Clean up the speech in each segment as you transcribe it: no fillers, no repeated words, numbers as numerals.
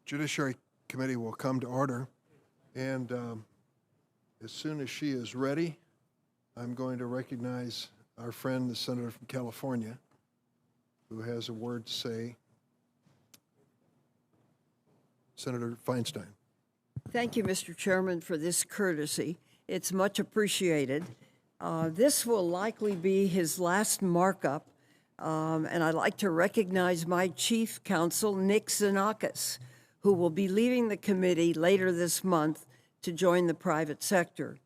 Judiciary Committee will come to order, and as soon as she is ready, I'm going to recognize our friend, the senator from California, who has a word to say. Senator Feinstein. Thank you, Mr. Chairman, for this courtesy. It's much appreciated. This will likely be his last markup, and I'd like to recognize my chief counsel, Nick Xenakis, who will be leaving the committee later this month to join the private sector.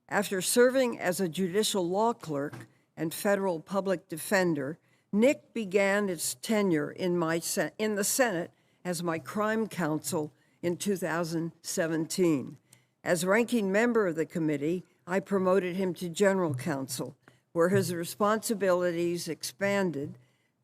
After serving as a judicial law clerk and federal public defender, Nick began his tenure in the Senate as my crime counsel in 2017. As ranking member of the committee, I promoted him to general counsel, where his responsibilities expanded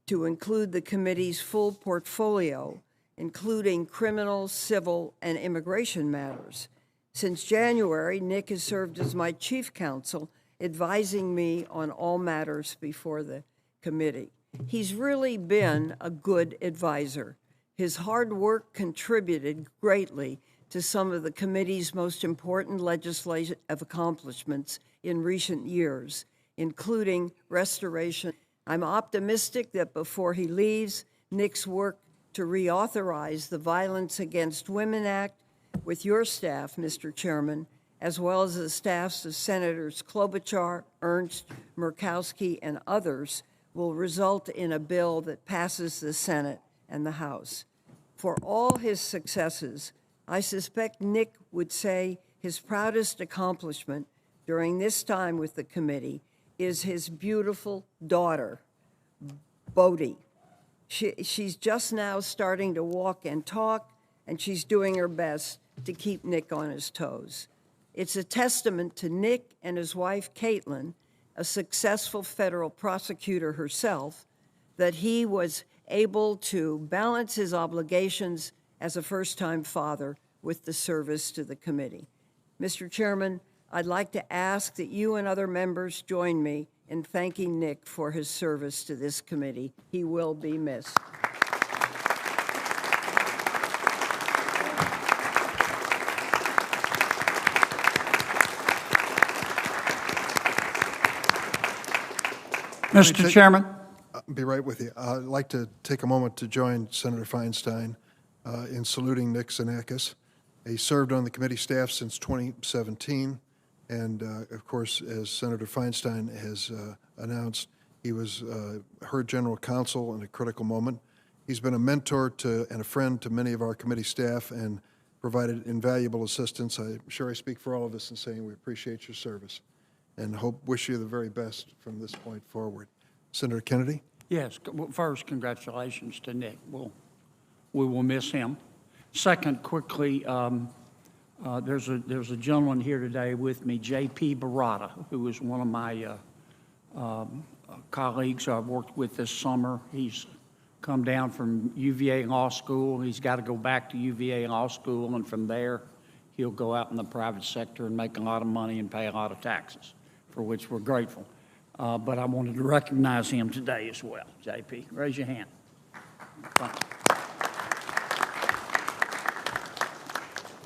to include the committee's full portfolio, including criminal, civil, and immigration matters. Since January, Nick has served as my chief counsel, advising me on all matters before the committee. He's really been a good advisor. His hard work contributed greatly to some of the committee's most important legislative accomplishments in recent years, including restoration. I'm optimistic that before he leaves, Nick's work to reauthorize the Violence Against Women Act with your staff, Mr. Chairman, as well as the staffs of Senators Klobuchar, Ernst, Murkowski, and others, will result in a bill that passes the Senate and the House. For all his successes, I suspect Nick would say his proudest accomplishment during this time with the committee is his beautiful daughter, Bodhi. She's just now starting to walk and talk, and she's doing her best to keep Nick on his toes. It's a testament to Nick and his wife, Caitlin, a successful federal prosecutor herself, that he was able to balance his obligations as a first-time father with the service to the committee. Mr. Chairman, I'd like to ask that you and other members join me in thanking Nick for his service to this committee. He will be missed. Mr. Chairman. I'll be right with you. I'd like to take a moment to join Senator Feinstein in saluting Nick Xenakis. He served on the committee staff since 2017, and of course, as Senator Feinstein has announced, he was her general counsel in a critical moment. He's been a mentor to and a friend to many of our committee staff and provided invaluable assistance. I'm sure I speak for all of us in saying we appreciate your service and wish you the very best from this point forward. Senator Kennedy? Yes. Well, first, congratulations to Nick. We will miss him. Second, quickly, there's a gentleman here today with me, J.P. Barata, who is one of my colleagues I've worked with this summer. He's come down from UVA Law School. He's got to go back to UVA Law School, and from there, he'll go out in the private sector and make a lot of money and pay a lot of taxes, for which we're grateful. But I wanted to recognize him today as well. JP, raise your hand.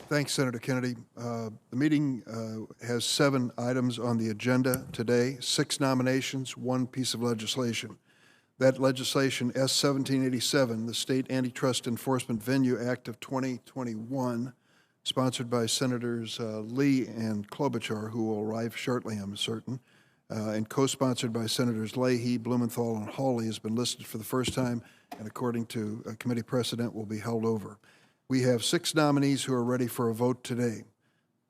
Thanks, Senator Kennedy. The meeting has 7 items on the agenda today, 6 nominations, 1 piece of legislation. That legislation, S-1787, the State Antitrust Enforcement Venue Act of 2021, sponsored by Senators Lee and Klobuchar, who will arrive shortly, I'm certain, and co-sponsored by Senators Leahy, Blumenthal, and Hawley, has been listed for the first time, and according to committee precedent, will be held over. We have 6 nominees who are ready for a vote today.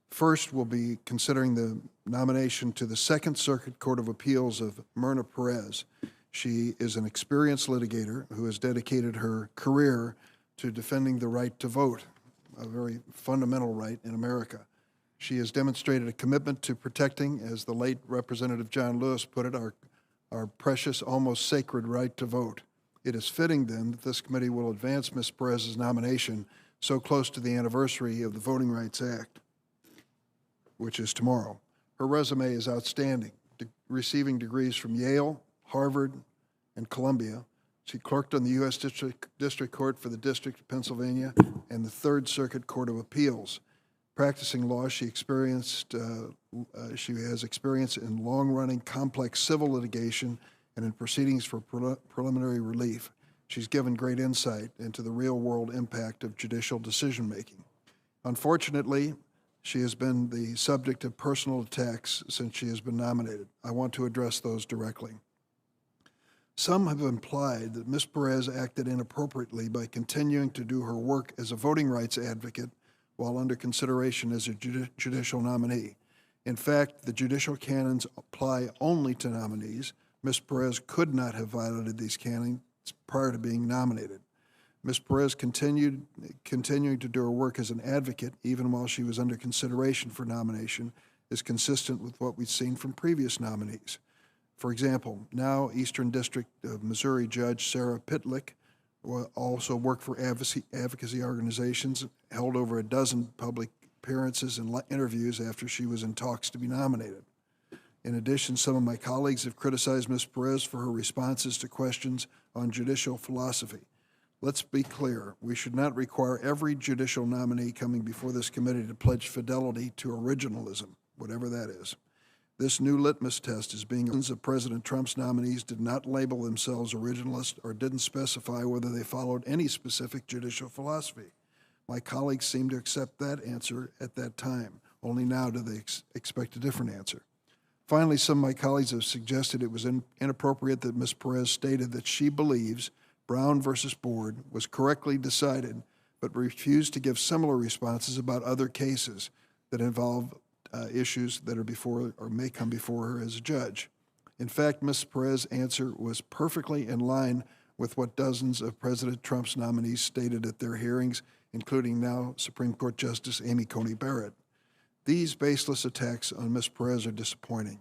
First, we'll be considering the nomination to the Second Circuit Court of Appeals of Myrna Perez. She is an experienced litigator who has dedicated her career to defending the right to vote, a very fundamental right in America. She has demonstrated a commitment to protecting, as the late Representative John Lewis put it, our precious, almost sacred right to vote. It is fitting, then, that this committee will advance Ms. Perez's nomination so close to the anniversary of the Voting Rights Act, which is tomorrow. Her resume is outstanding, receiving degrees from Yale, Harvard, and Columbia, She clerked on the U.S. District Court for the District of Pennsylvania and the Third Circuit Court of Appeals. Practicing law, she has experience in long-running complex civil litigation and in proceedings for preliminary relief. She's given great insight into the real-world impact of judicial decision-making. Unfortunately, she has been the subject of personal attacks since she has been nominated. I want to address those directly. Some have implied that Ms. Perez acted inappropriately by continuing to do her work as a voting rights advocate while under consideration as a judicial nominee. In fact, the judicial canons apply only to nominees. Ms. Perez could not have violated these canons prior to being nominated. Ms. Perez continuing to do her work as an advocate, even while she was under consideration for nomination, is consistent with what we've seen from previous nominees. For example, now Eastern District of Missouri Judge Sarah Pitlick also worked for advocacy organizations, held over a dozen public appearances and interviews after she was in talks to be nominated. In addition, some of my colleagues have criticized Ms. Perez for her responses to questions on judicial philosophy. Let's be clear, we should not require every judicial nominee coming before this committee to pledge fidelity to originalism, whatever that is. This new litmus test is being of President Trump's nominees did not label themselves originalist or didn't specify whether they followed any specific judicial philosophy. My colleagues seem to accept that answer at that time. Only now do they expect a different answer. Finally, some of my colleagues have suggested it was inappropriate that Ms. Perez stated that she believes Brown versus Board was correctly decided, but refused to give similar responses about other cases that involve issues that are before or may come before her as a judge. In fact, Ms. Perez's answer was perfectly in line with what dozens of President Trump's nominees stated at their hearings, including now Supreme Court Justice Amy Coney Barrett. These baseless attacks on Ms. Perez are disappointing.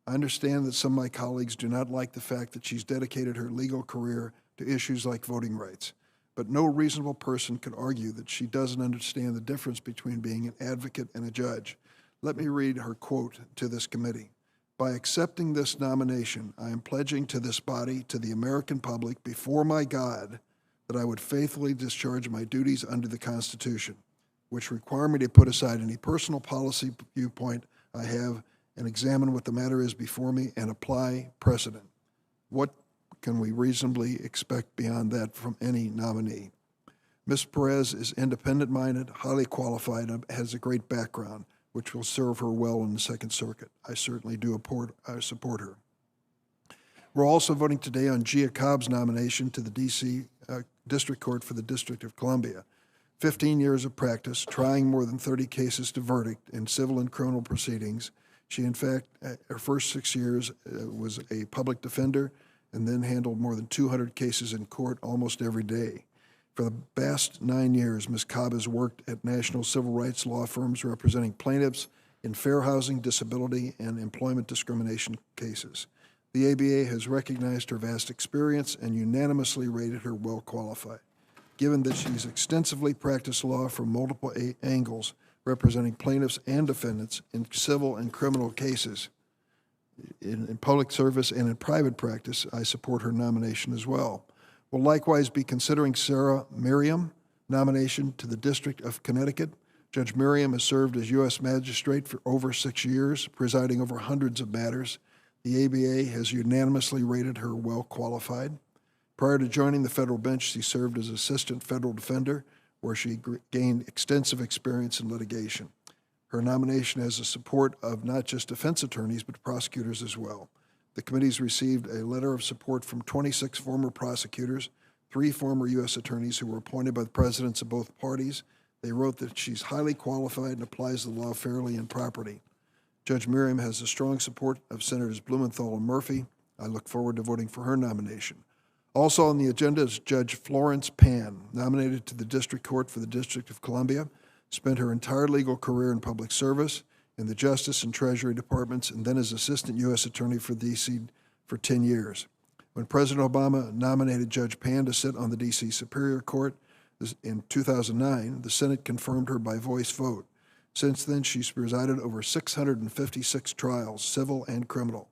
I understand that some of my colleagues do not like the fact that she's dedicated her legal career to issues like voting rights, but no reasonable person could argue that she doesn't understand the difference between being an advocate and a judge. Let me read her quote to this committee. By accepting this nomination, I am pledging to this body, to the American public, before my God, that I would faithfully discharge my duties under the Constitution, which require me to put aside any personal policy viewpoint I have and examine what the matter is before me and apply precedent. What can we reasonably expect beyond that from any nominee? Ms. Perez is independent-minded, highly qualified, and has a great background, which will serve her well in the Second Circuit. I certainly do support her. We're also voting today on Gia Cobb's nomination to the D.C. District Court for the District of Columbia. 15 years of practice, trying more than 30 cases to verdict in civil and criminal proceedings. She, in fact, her first 6 years was a public defender and then handled more than 200 cases in court almost every day. For the past 9 years, Ms. Cobb has worked at national civil rights law firms representing plaintiffs in fair housing, disability, and employment discrimination cases. The ABA has recognized her vast experience and unanimously rated her well qualified. Given that she's extensively practiced law from multiple angles, representing plaintiffs and defendants in civil and criminal cases, in public service and in private practice, I support her nomination as well. We'll likewise be considering Sarah Merriam nomination to the District of Connecticut. Judge Merriam has served as U.S. Magistrate for over 6 years, presiding over hundreds of matters. The ABA has unanimously rated her well qualified. Prior to joining the federal bench, she served as Assistant Federal Defender, where she gained extensive experience in litigation. Her nomination has the support of not just defense attorneys, but prosecutors as well. The committee's received a letter of support from 26 former prosecutors, 3 former U.S. attorneys who were appointed by the presidents of both parties. They wrote that she's highly qualified and applies the law fairly and properly. Judge Merriam has the strong support of Senators Blumenthal and Murphy. I look forward to voting for her nomination. Also on the agenda is Judge Florence Pan, nominated to the District Court for the District of Columbia, spent her entire legal career in public service, in the Justice and Treasury Departments, and then as Assistant U.S. Attorney for D.C. for 10 years. When President Obama nominated Judge Pan to sit on the D.C. Superior Court in 2009, the Senate confirmed her by voice vote. Since then, she's presided over 656 trials, civil and criminal.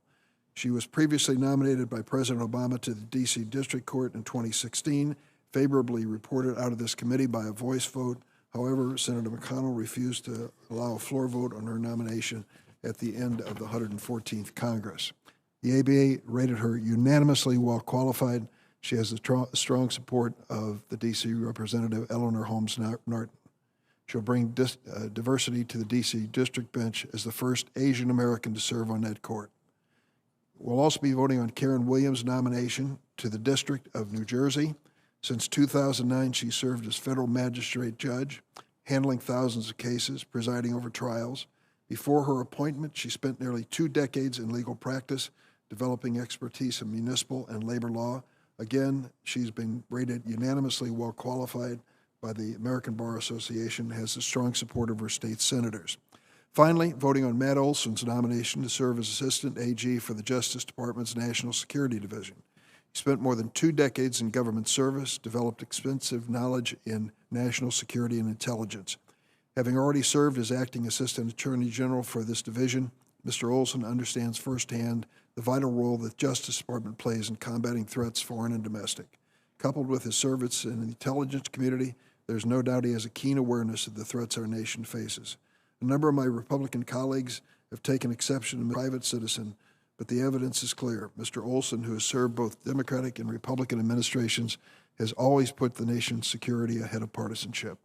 She was previously nominated by President Obama to the D.C. District Court in 2016, favorably reported out of this committee by a voice vote. However, Senator McConnell refused to allow a floor vote on her nomination at the end of the 114th Congress. The ABA rated her unanimously well qualified. She has the strong support of the D.C. Representative Eleanor Holmes Norton. She'll bring diversity to the D.C. District Bench as the first Asian American to serve on that court. We'll also be voting on Karen Williams' nomination to the District of New Jersey. Since 2009, she served as federal magistrate judge, handling thousands of cases, presiding over trials. Before her appointment, she spent nearly 2 decades in legal practice, developing expertise in municipal and labor law. Again, she's been rated unanimously well qualified by the American Bar Association, has the strong support of her state senators. Finally, voting on Matt Olson's nomination to serve as Assistant AG for the Justice Department's National Security Division. He spent more than 2 decades in government service, developed extensive knowledge in national security and intelligence. Having already served as Acting Assistant Attorney General for this division, Mr. Olson understands firsthand the vital role that the Justice Department plays in combating threats, foreign and domestic. Coupled with his service in the intelligence community, there's no doubt he has a keen awareness of the threats our nation faces. A number of my Republican colleagues have taken exception to private citizen, but the evidence is clear. Mr. Olson, who has served both Democratic and Republican administrations, has always put the nation's security ahead of partisanship.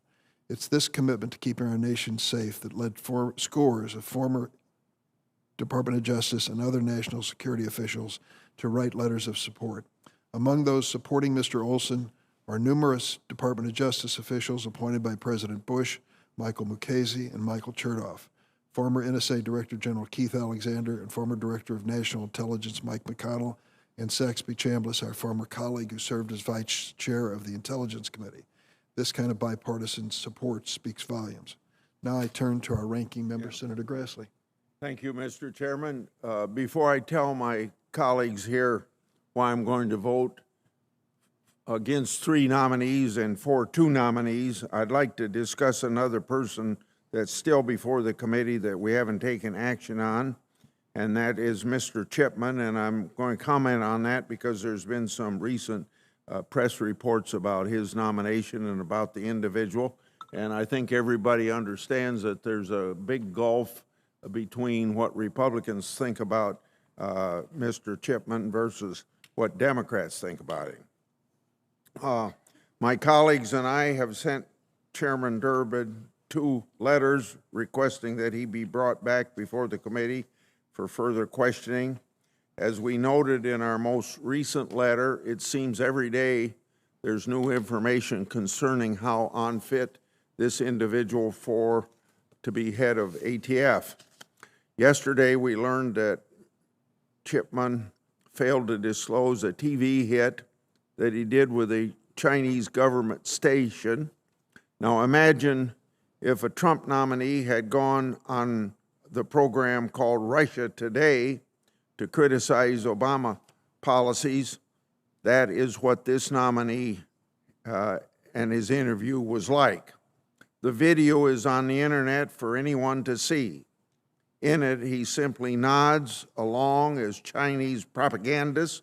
It's this commitment to keeping our nation safe that led scores of former Department of Justice and other national security officials to write letters of support. Among those supporting Mr. Olson are numerous Department of Justice officials appointed by President Bush, Michael Mukasey, and Michael Chertoff, former NSA Director General Keith Alexander, and former Director of National Intelligence Mike McConnell, and Saxby Chambliss, our former colleague who served as Vice Chair of the Intelligence Committee. This kind of bipartisan support speaks volumes. Now I turn to our ranking member, Senator Grassley. Thank you, Mr. Chairman. Before I tell my colleagues here why I'm going to vote against 3 nominees and for 2 nominees, I'd like to discuss another person that's still before the committee that we haven't taken action on, and that is Mr. Chipman, and I'm going to comment on that because there's been some recent press reports about his nomination and about the individual, and I think everybody understands that there's a big gulf between what Republicans think about Mr. Chipman versus what Democrats think about him. My colleagues and I have sent Chairman Durbin 2 letters requesting that he be brought back before the committee for further questioning. As we noted in our most recent letter, it seems every day there's new information concerning how unfit this individual to be head of ATF. Yesterday, we learned that Chipman failed to disclose a TV hit that he did with a Chinese government station. Now imagine if a Trump nominee had gone on the program called Russia Today to criticize Obama policies. That is what this nominee and his interview was like. The video is on the internet for anyone to see. In it, he simply nods along as Chinese propagandists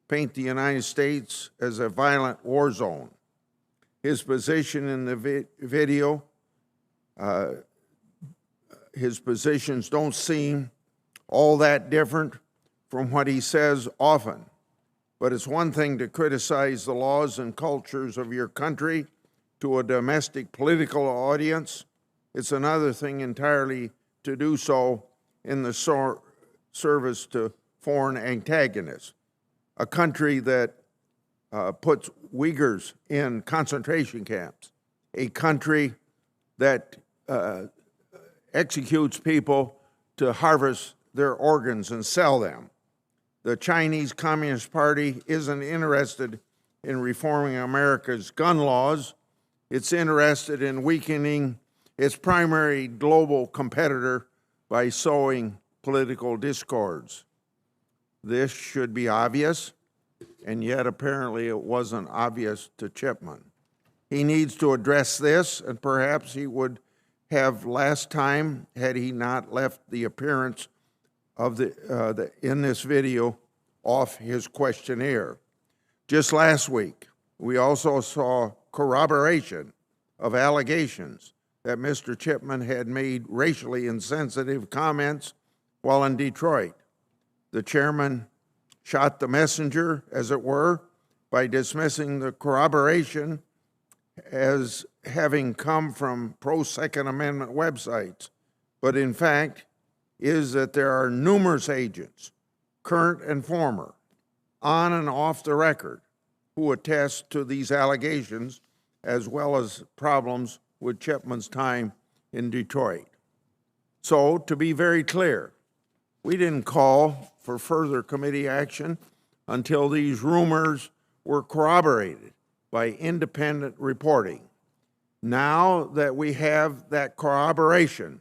paint the United States as a violent war zone. His position in the video, his positions don't seem all that different from what he says often. But it's one thing to criticize the laws and cultures of your country to a domestic political audience. It's another thing entirely to do so in the service to foreign antagonists. A country that puts Uyghurs in concentration camps, a country that executes people to harvest their organs and sell them. The Chinese Communist Party isn't interested in reforming America's gun laws. It's interested in weakening its primary global competitor by sowing political discords. This should be obvious, and yet apparently it wasn't obvious to Chipman. He needs to address this, and perhaps he would have last time had he not left the appearance of in this video off his questionnaire. Just last week, we also saw corroboration of allegations that Mr. Chipman had made racially insensitive comments while in Detroit. The chairman shot the messenger, as it were, by dismissing the corroboration as having come from pro-Second Amendment websites, but in fact is that there are numerous agents, current and former, on and off the record, who attest to these allegations as well as problems with Chipman's time in Detroit. So, to be very clear, we didn't call for further committee action until these rumors were corroborated by independent reporting. Now that we have that corroboration,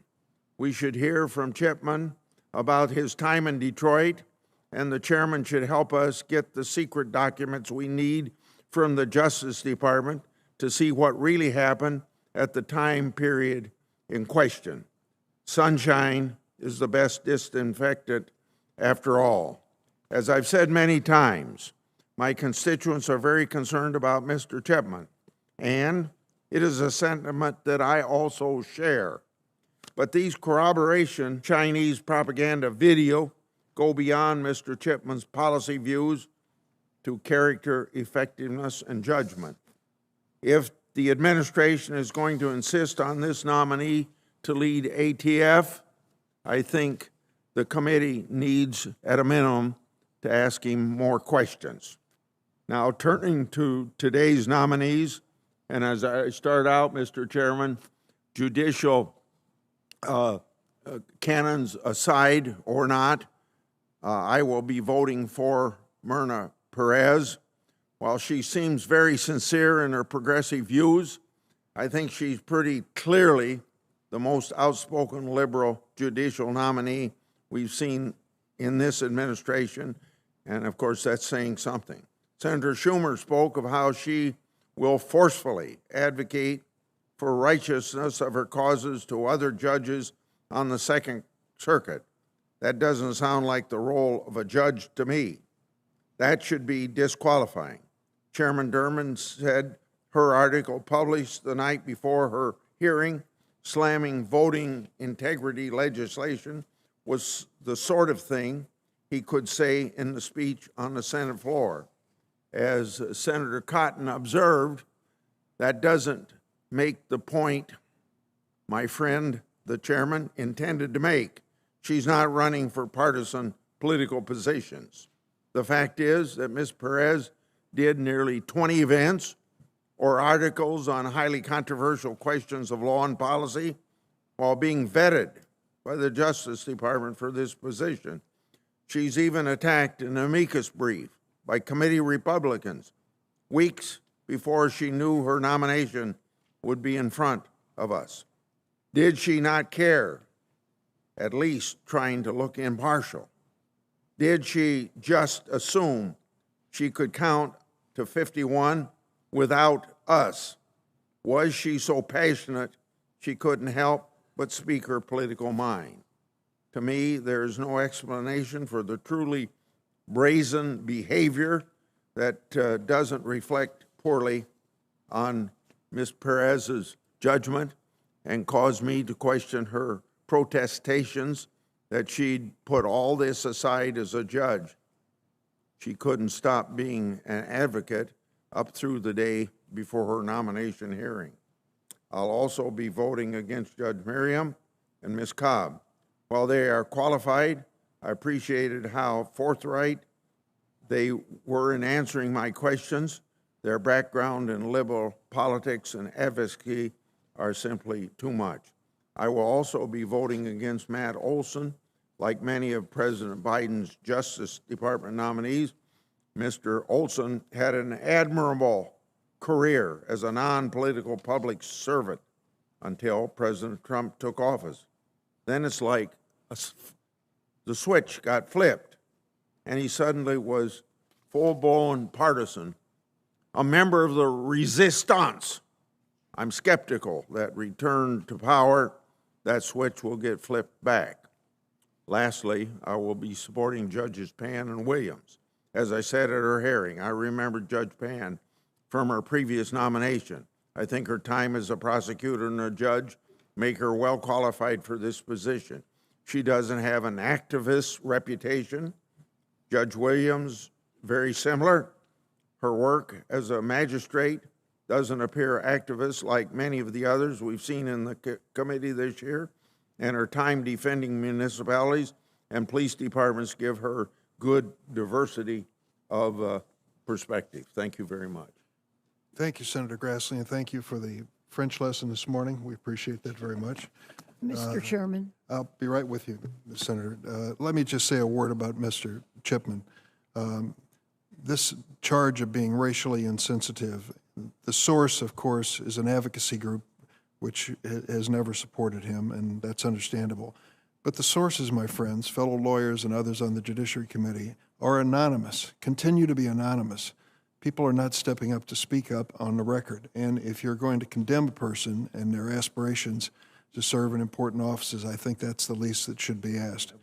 we should hear from Chipman about his time in Detroit, and the chairman should help us get the secret documents we need from the Justice Department to see what really happened at the time period in question. Sunshine is the best disinfectant after all. As I've said many times, my constituents are very concerned about Mr. Chipman, and it is a sentiment that I also share. But these corroboration Chinese propaganda video go beyond Mr. Chipman's policy views to character, effectiveness, and judgment. If the administration is going to insist on this nominee to lead ATF, I think the committee needs, at a minimum, to ask him more questions. Now, turning to today's nominees, and as I start out, Mr. Chairman, judicial canons aside or not, I will be voting for Myrna Perez. While she seems very sincere in her progressive views, I think she's pretty clearly the most outspoken liberal judicial nominee we've seen in this administration, and of course that's saying something. Senator Schumer spoke of how she will forcefully advocate for righteousness of her causes to other judges on the Second Circuit. That doesn't sound like the role of a judge to me. That should be disqualifying. Chairman Durman said her article published the night before her hearing slamming voting integrity legislation was the sort of thing he could say in the speech on the Senate floor. As Senator Cotton observed, that doesn't make the point my friend, the chairman, intended to make. She's not running for partisan political positions. The fact is that Ms. Perez did nearly 20 events or articles on highly controversial questions of law and policy while being vetted by the Justice Department for this position. She's even attacked an amicus brief by committee Republicans weeks before she knew her nomination would be in front of us. Did she not care? At least trying to look impartial. Did she just assume she could count to 51 without us? Was she so passionate she couldn't help but speak her political mind? To me, there is no explanation for the truly brazen behavior that doesn't reflect poorly on Ms. Perez's judgment and cause me to question her protestations that she'd put all this aside as a judge. She couldn't stop being an advocate up through the day before her nomination hearing. I'll also be voting against Judge Miriam and Ms. Cobb. While they are qualified, I appreciated how forthright they were in answering my questions. Their background in liberal politics and advocacy are simply too much. I will also be voting against Matt Olson. Like many of President Biden's Justice Department nominees, Mr. Olson had an admirable career as a non-political public servant until President Trump took office. Then it's like the switch got flipped, and he suddenly was full-blown partisan, a member of the resistance. I'm skeptical that return to power, that switch will get flipped back. Lastly, I will be supporting Judges Pan and Williams. As I said at her hearing, I remember Judge Pan from her previous nomination. I think her time as a prosecutor and a judge make her well qualified for this position. She doesn't have an activist reputation. Judge Williams, very similar. Her work as a magistrate doesn't appear activist like many of the others we've seen in the committee this year, and her time defending municipalities and police departments give her good diversity of perspective. Thank you very much. Thank you, Senator Grassley, and thank you for the French lesson this morning. We appreciate that very much. Mr. Chairman. I'll be right with you, Senator. Let me just say a word about Mr. Chipman. This charge of being racially insensitive, the source, of course, is an advocacy group which has never supported him, and that's understandable. But the sources, my friends, fellow lawyers and others on the Judiciary Committee, are anonymous, continue to be anonymous. People are not stepping up to speak up on the record. And if you're going to condemn a person and their aspirations to serve in important offices, I think that's the least that should be asked.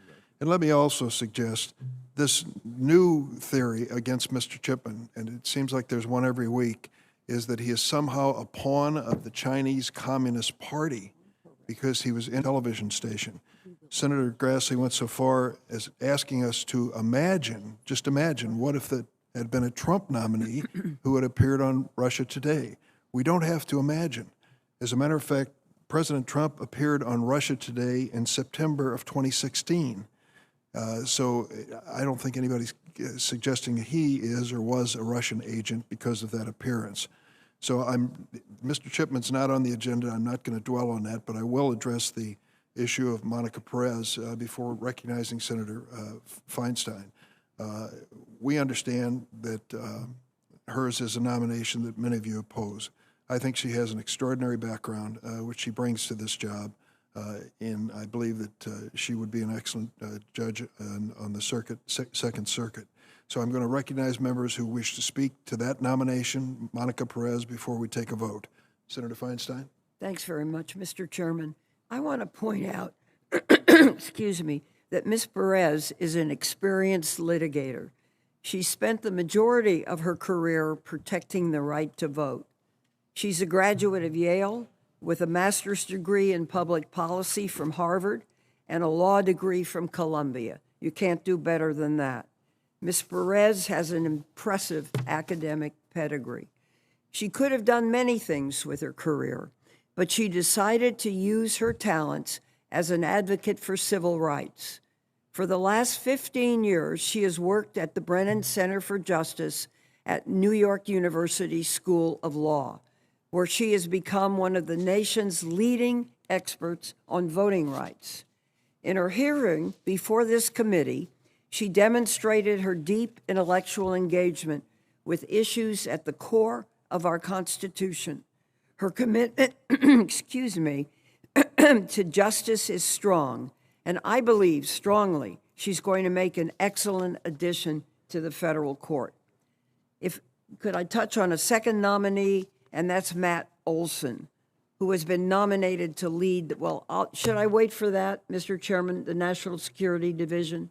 And let me also suggest this new theory against Mr. Chipman, and it seems like there's one every week, is that he is somehow a pawn of the Chinese Communist Party because he was in a television station. Senator Grassley went so far as asking us to imagine, just imagine, what if it had been a Trump nominee who had appeared on Russia Today? We don't have to imagine. As a matter of fact, President Trump appeared on Russia Today in September of 2016. So I don't think anybody's suggesting he is or was a Russian agent because of that appearance. So Mr. Chipman's not on the agenda. I'm not going to dwell on that, but I will address the issue of Monica Perez before recognizing Senator Feinstein. We understand that hers is a nomination that many of you oppose. I think she has an extraordinary background, which she brings to this job, and I believe that she would be an excellent judge on the Second Circuit. So I'm going to recognize members who wish to speak to that nomination, Monica Perez, before we take a vote. Senator Feinstein? Thanks very much, Mr. Chairman. I want to point out, excuse me, that Ms. Perez is an experienced litigator. She spent the majority of her career protecting the right to vote. She's a graduate of Yale with a master's degree in public policy from Harvard and a law degree from Columbia. You can't do better than that. Ms. Perez has an impressive academic pedigree. She could have done many things with her career, but she decided to use her talents as an advocate for civil rights. For the last 15 years, she has worked at the Brennan Center for Justice at New York University School of Law, where she has become one of the nation's leading experts on voting rights. In her hearing before this committee, she demonstrated her deep intellectual engagement with issues at the core of our Constitution. Her commitment, excuse me, to justice is strong, and I believe strongly she's going to make an excellent addition to the federal court. Could I touch on a second nominee, and that's Matt Olson, who has been nominated to lead, should I wait for that, Mr. Chairman, the National Security Division?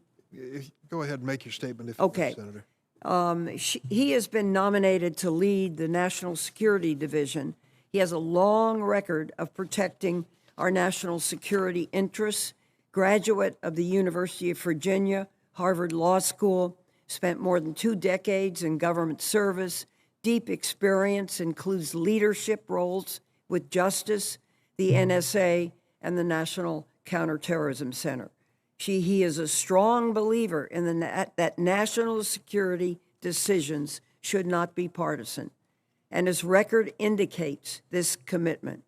Go ahead and make your statement if you Okay. wish, Senator. He has been nominated to lead the National Security Division. He has a long record of protecting our national security interests, graduate of the University of Virginia, Harvard Law School, spent more than 2 decades in government service. Deep experience includes leadership roles with Justice, the NSA, and the National Counterterrorism Center. He is a strong believer in that national security decisions should not be partisan, and his record indicates this commitment.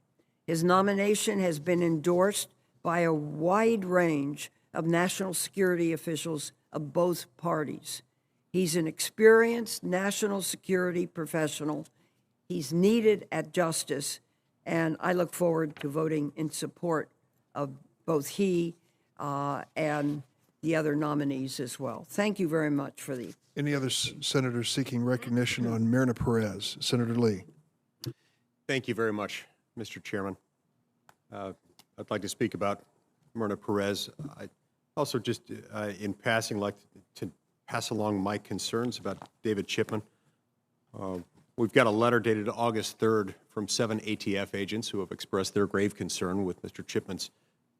His nomination has been endorsed by a wide range of national security officials of both parties. He's an experienced national security professional. He's needed at Justice, and I look forward to voting in support of both he and the other nominees as well. Thank you very much for the... Any other senators seeking recognition on Myrna Perez? Senator Lee. Thank you very much, Mr. Chairman. I'd like to speak about Myrna Perez. Also, just in passing, like to pass along my concerns about David Chipman. We've got a letter dated August 3rd from 7 ATF agents who have expressed their grave concern with Mr. Chipman's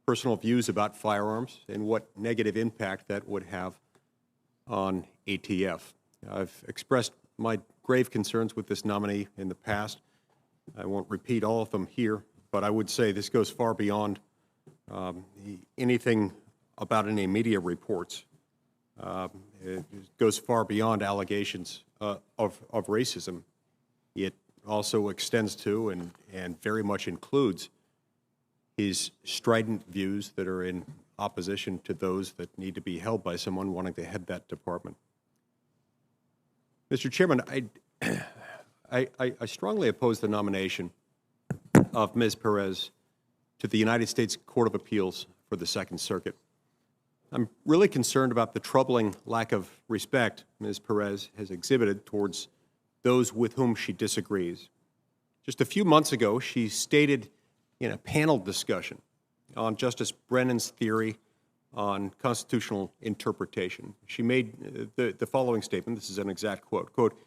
personal views about firearms and what negative impact that would have on ATF. I've expressed my grave concerns with this nominee in the past. I won't repeat all of them here, but I would say this goes far beyond anything about any media reports. It goes far beyond allegations of racism. It also extends to and very much includes his strident views that are in opposition to those that need to be held by someone wanting to head that department. Mr. Chairman, I strongly oppose the nomination of Ms. Perez to the United States Court of Appeals for the Second Circuit. I'm really concerned about the troubling lack of respect Ms. Perez has exhibited towards those with whom she disagrees. Just a few months ago, she stated in a panel discussion on Justice Brennan's theory on constitutional interpretation. She made the following statement. This is an exact quote. Quote,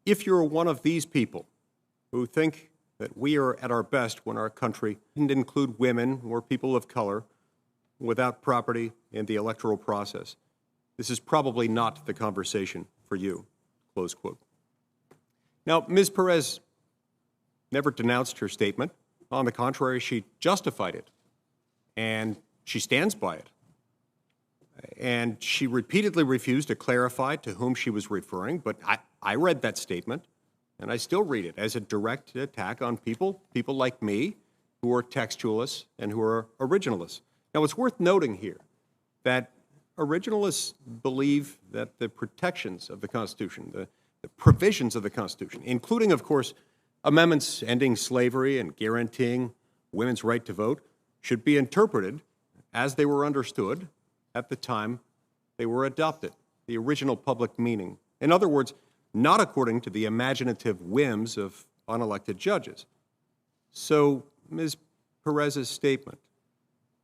"If you're one of these people who think that we are at our best when our country didn't include women or people of color without property in the electoral process, this is probably not the conversation for you," close quote. Now, Ms. Perez never denounced her statement. On the contrary, she justified it, and she stands by it. And she repeatedly refused to clarify to whom she was referring, but I read that statement, and I still read it as a direct attack on people like me, who are textualists and who are originalists. Now, it's worth noting here that originalists believe that the protections of the Constitution, the provisions of the Constitution, including, of course, amendments ending slavery and guaranteeing women's right to vote, should be interpreted as they were understood at the time they were adopted, the original public meaning. In other words, not according to the imaginative whims of unelected judges. So Ms. Perez's statement,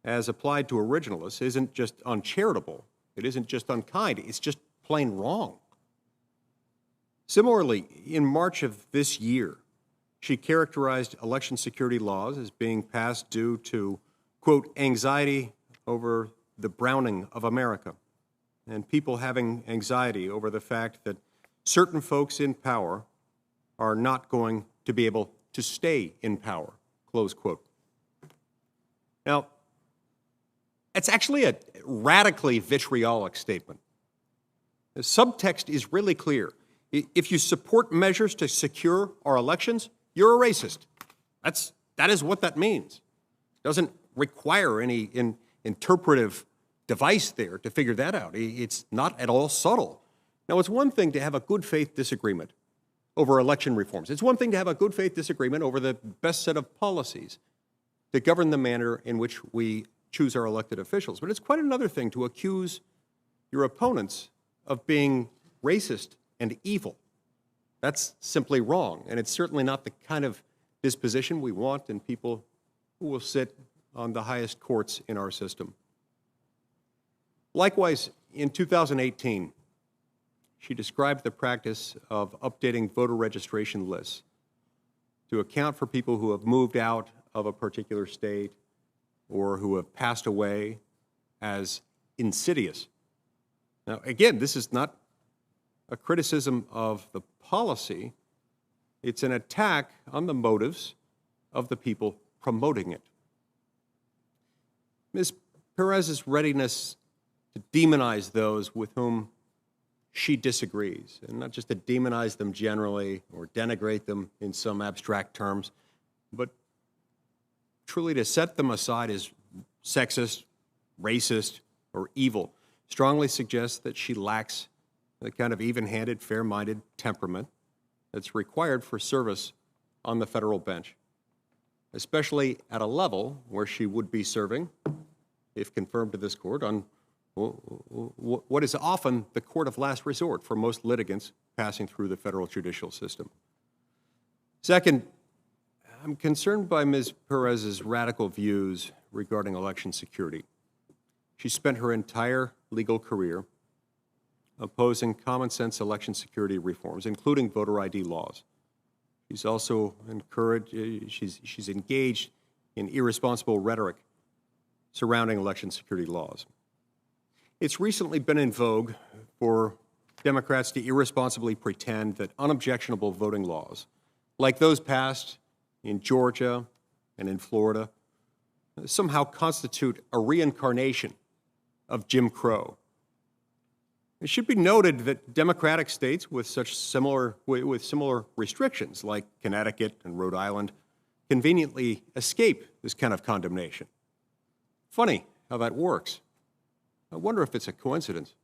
as applied to originalists, isn't just uncharitable, it isn't just unkind, it's just plain wrong. Similarly, in March of this year, she characterized election security laws as being passed due to, quote, anxiety over the browning of America, and people having anxiety over the fact that certain folks in power are not going to be able to stay in power, close quote. Now, it's actually a radically vitriolic statement. The subtext is really clear. If you support measures to secure our elections, you're a racist. That is what that means. It doesn't require any interpretive device there to figure that out. It's not at all subtle. Now, it's one thing to have a good faith disagreement over election reforms. It's one thing to have a good faith disagreement over the best set of policies that govern the manner in which we choose our elected officials. But it's quite another thing to accuse your opponents of being racist and evil. That's simply wrong, and it's certainly not the kind of disposition we want in people who will sit on the highest courts in our system. Likewise, in 2018, she described the practice of updating voter registration lists to account for people who have moved out of a particular state or who have passed away as insidious. Now, again, this is not a criticism of the policy. It's an attack on the motives of the people promoting it. Ms. Perez's readiness to demonize those with whom she disagrees, and not just to demonize them generally or denigrate them in some abstract terms, but truly to set them aside as sexist, racist, or evil, strongly suggests that she lacks the kind of even-handed, fair-minded temperament that's required for service on the federal bench, especially at a level where she would be serving, if confirmed to this court, on what is often the court of last resort for most litigants passing through the federal judicial system. Second, I'm concerned by Ms. Perez's radical views regarding election security. She spent her entire legal career opposing common sense election security reforms, including voter ID laws. She's also she's engaged in irresponsible rhetoric surrounding election security laws. It's recently been in vogue for Democrats to irresponsibly pretend that unobjectionable voting laws, like those passed in Georgia and in Florida, somehow constitute a reincarnation of Jim Crow. It should be noted that Democratic states with similar restrictions, like Connecticut and Rhode Island, conveniently escape this kind of condemnation. Funny how that works. I wonder if it's a coincidence.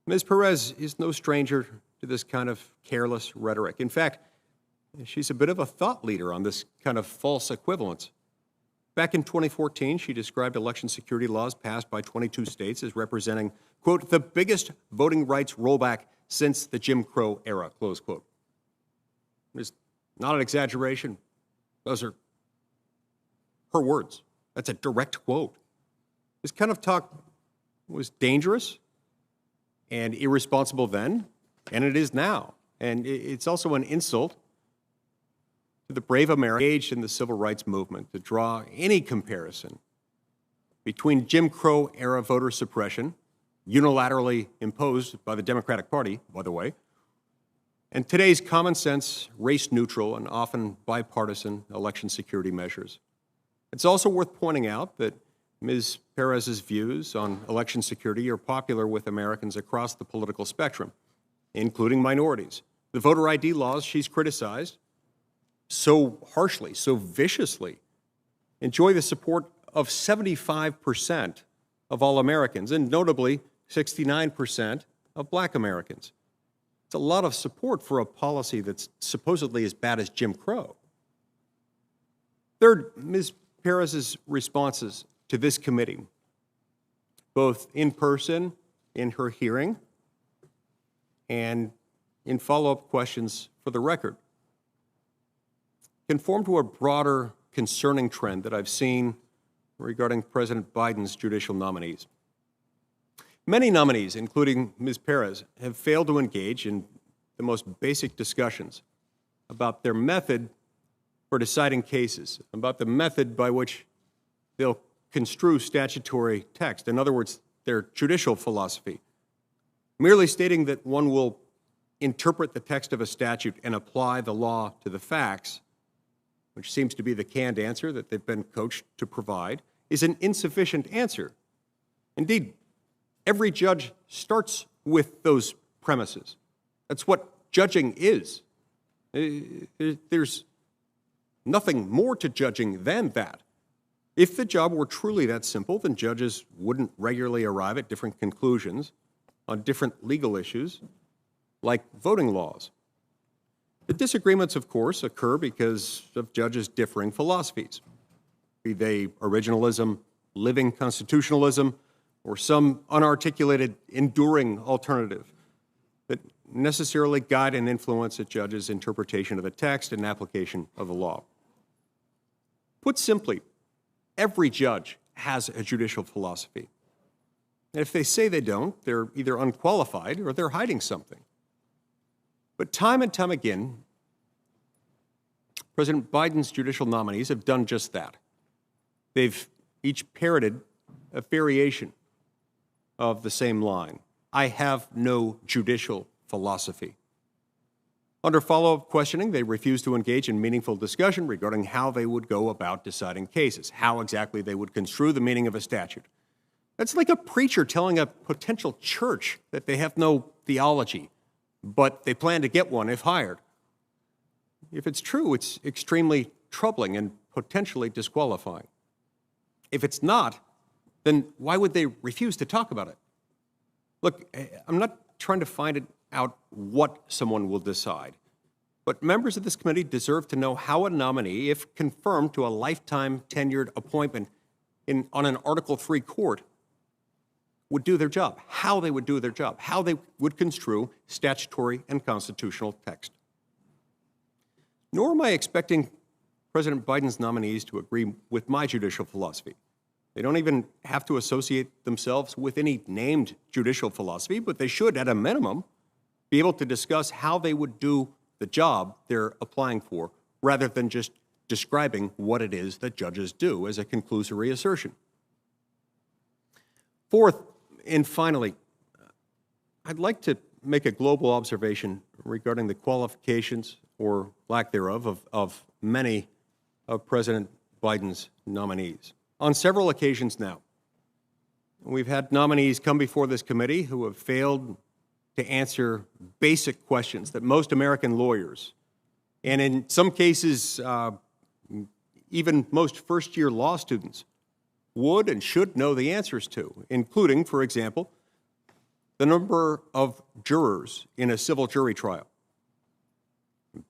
Ms. Perez is no stranger to this kind of careless rhetoric. In fact, she's a bit of a thought leader on this kind of false equivalence. Back in 2014, she described election security laws passed by 22 states as representing, quote, the biggest voting rights rollback since the Jim Crow era, close quote. It's not an exaggeration. Those are her words. That's a direct quote. This kind of talk was dangerous and irresponsible then, and it is now. And it's also an insult to the brave Americans engaged in the civil rights movement to draw any comparison between Jim Crow-era voter suppression, unilaterally imposed by the Democratic Party, by the way, and today's common-sense, race-neutral, and often bipartisan election security measures. It's also worth pointing out that Ms. Perez's views on election security are popular with Americans across the political spectrum, including minorities. The voter ID laws she's criticized so harshly, so viciously, enjoy the support of 75% of all Americans, and notably 69% of Black Americans. It's a lot of support for a policy that's supposedly as bad as Jim Crow. Third, Ms. Perez's responses to this committee, both in person, in her hearing, and in follow-up questions for the record, conform to a broader concerning trend that I've seen regarding President Biden's judicial nominees. Many nominees, including Ms. Perez, have failed to engage in the most basic discussions about their method for deciding cases, about the method by which they'll construe statutory text. In other words, their judicial philosophy. Merely stating that one will interpret the text of a statute and apply the law to the facts, which seems to be the canned answer that they've been coached to provide, is an insufficient answer. Indeed, every judge starts with those premises. That's what judging is. There's nothing more to judging than that. If the job were truly that simple, then judges wouldn't regularly arrive at different conclusions on different legal issues, like voting laws. The disagreements, of course, occur because of judges' differing philosophies, be they originalism, living constitutionalism, or some unarticulated, enduring alternative that necessarily guide and influence a judge's interpretation of the text and application of the law. Put simply, every judge has a judicial philosophy. And if they say they don't, they're either unqualified or they're hiding something. But time and time again, President Biden's judicial nominees have done just that. They've each parroted a variation of the same line. I have no judicial philosophy. Under follow-up questioning, they refused to engage in meaningful discussion regarding how they would go about deciding cases, how exactly they would construe the meaning of a statute. That's like a preacher telling a potential church that they have no theology, but they plan to get one if hired. If it's true, it's extremely troubling and potentially disqualifying. If it's not, then why would they refuse to talk about it? Look, I'm not trying to find out what someone will decide, but members of this committee deserve to know how a nominee, if confirmed to a lifetime tenured appointment on an Article III court, would do their job, how they would do their job, how they would construe statutory and constitutional text. Nor am I expecting President Biden's nominees to agree with my judicial philosophy. They don't even have to associate themselves with any named judicial philosophy, but they should, at a minimum, be able to discuss how they would do the job they're applying for, rather than just describing what it is that judges do as a conclusory assertion. Fourth, and finally, I'd like to make a global observation regarding the qualifications or lack thereof of many of President Biden's nominees. On several occasions now, we've had nominees come before this committee who have failed to answer basic questions that most American lawyers, and in some cases, even most first-year law students, would and should know the answers to, including, for example, the number of jurors in a civil jury trial,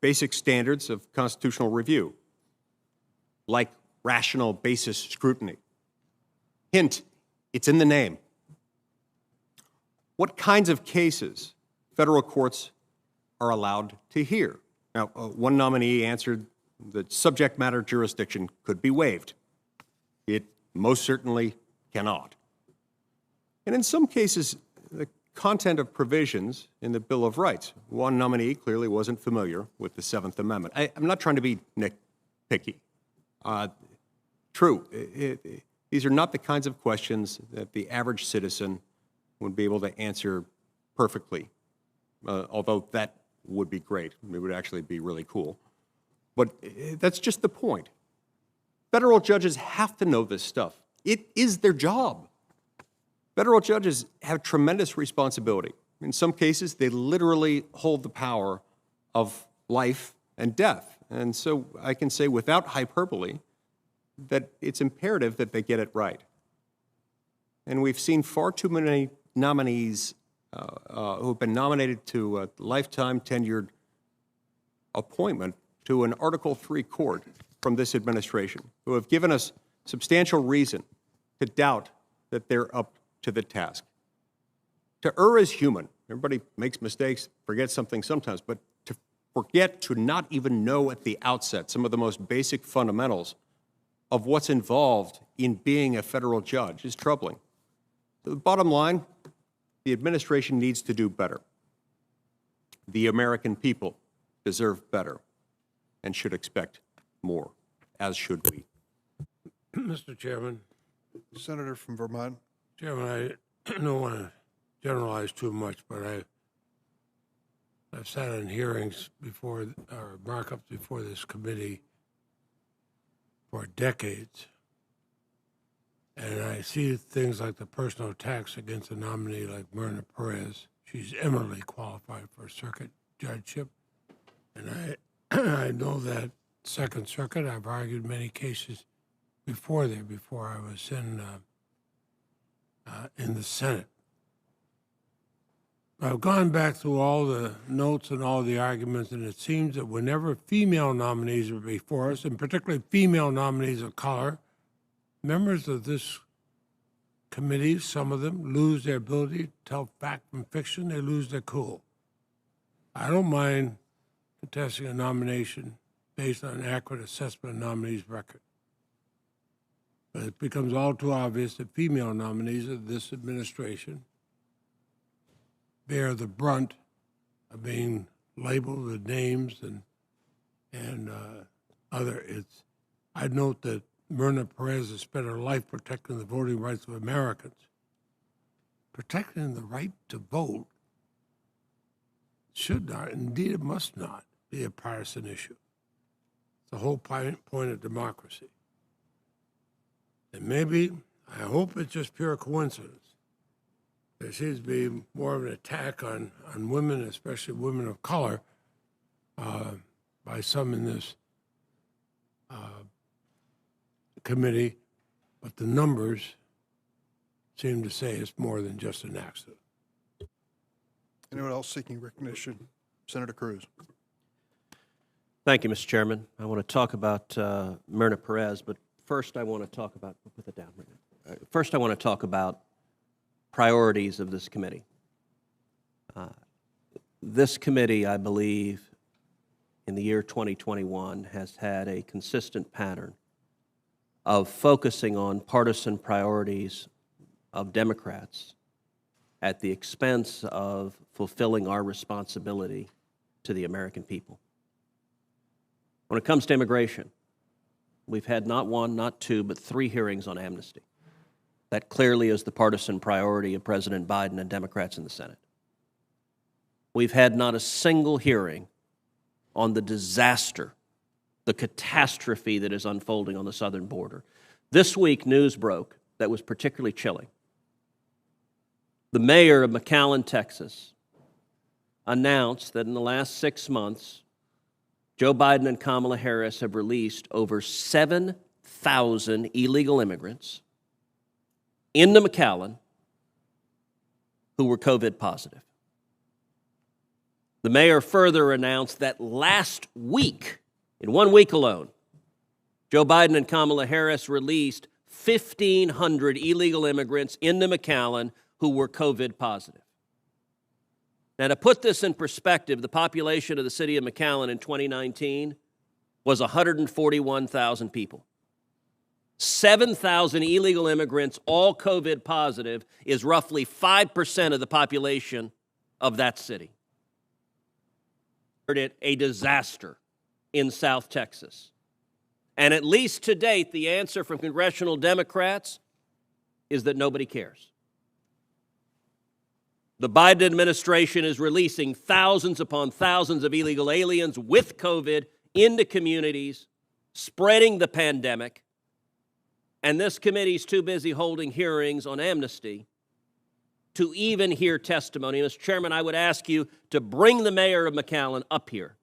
basic standards of constitutional review, like rational basis scrutiny. Hint, it's in the name. What kinds of cases federal courts are allowed to hear? Now, one nominee answered that subject matter jurisdiction could be waived. It most certainly cannot. And in some cases, the content of provisions in the Bill of Rights. One nominee clearly wasn't familiar with the Seventh Amendment. I'm not trying to be nitpicky. True, these are not the kinds of questions that the average citizen would be able to answer perfectly, although that would be great. It would actually be really cool. But that's just the point. Federal judges have to know this stuff. It is their job. Federal judges have tremendous responsibility. In some cases, they literally hold the power of life and death. And so I can say without hyperbole that it's imperative that they get it right. And we've seen far too many nominees who have been nominated to a lifetime tenured appointment to an Article III court from this administration, who have given us substantial reason to doubt that they're up to the task. To err is human. Everybody makes mistakes, forgets something sometimes, but to forget to not even know at the outset some of the most basic fundamentals of what's involved in being a federal judge is troubling. The bottom line, the administration needs to do better. The American people deserve better and should expect more, as should we. Mr. Chairman, Senator from Vermont. Chairman, I don't want to generalize too much, but I've sat in hearings before, or markups before this committee for decades, and I see things like the personal attacks against a nominee like Myrna Perez. She's eminently qualified for circuit judgeship, and I know that Second Circuit. I've argued many cases before I was in the Senate. I've gone back through all the notes and all the arguments, and it seems that whenever female nominees are before us, and particularly female nominees of color, members of this committee, some of them, lose their ability to tell fact from fiction. They lose their cool. I don't mind contesting a nomination based on an accurate assessment of the nominee's record. But it becomes all too obvious that female nominees of this administration bear the brunt of being labeled with names and other. I'd note that Myrna Perez has spent her life protecting the voting rights of Americans. Protecting the right to vote should not, indeed it must not, be a partisan issue. It's the whole point of democracy. And maybe, I hope it's just pure coincidence. There seems to be more of an attack on women, especially women of color, by some in this committee, but the numbers seem to say it's more than just an accident. Anyone else seeking recognition? Senator Cruz. Thank you, Mr. Chairman. I want to talk about Myrna Perez, but first I want to talk about, put that down right now. First I want to talk about priorities of this committee. This committee, I believe, in the year 2021 has had a consistent pattern of focusing on partisan priorities of Democrats at the expense of fulfilling our responsibility to the American people. When it comes to immigration, we've had not one, not two, but 3 hearings on amnesty. That clearly is the partisan priority of President Biden and Democrats in the Senate. We've had not a single hearing on the disaster, the catastrophe that is unfolding on the southern border. This week, news broke that was particularly chilling. The mayor of McAllen, Texas, announced that in the last 6 months, Joe Biden and Kamala Harris have released over 7,000 illegal immigrants into McAllen who were COVID positive. The mayor further announced that last week, in 1 week alone, Joe Biden and Kamala Harris released 1,500 illegal immigrants into McAllen who were COVID positive. Now, to put this in perspective, the population of the city of McAllen in 2019 was 141,000 people. 7,000 illegal immigrants, all COVID positive, is roughly 5% of the population of that city. It a disaster in South Texas. And at least to date, the answer from congressional Democrats is that nobody cares. The Biden administration is releasing thousands upon thousands of illegal aliens with COVID into communities, spreading the pandemic, and this committee's too busy holding hearings on amnesty to even hear testimony. Mr. Chairman, I would ask you to bring the mayor of McAllen up here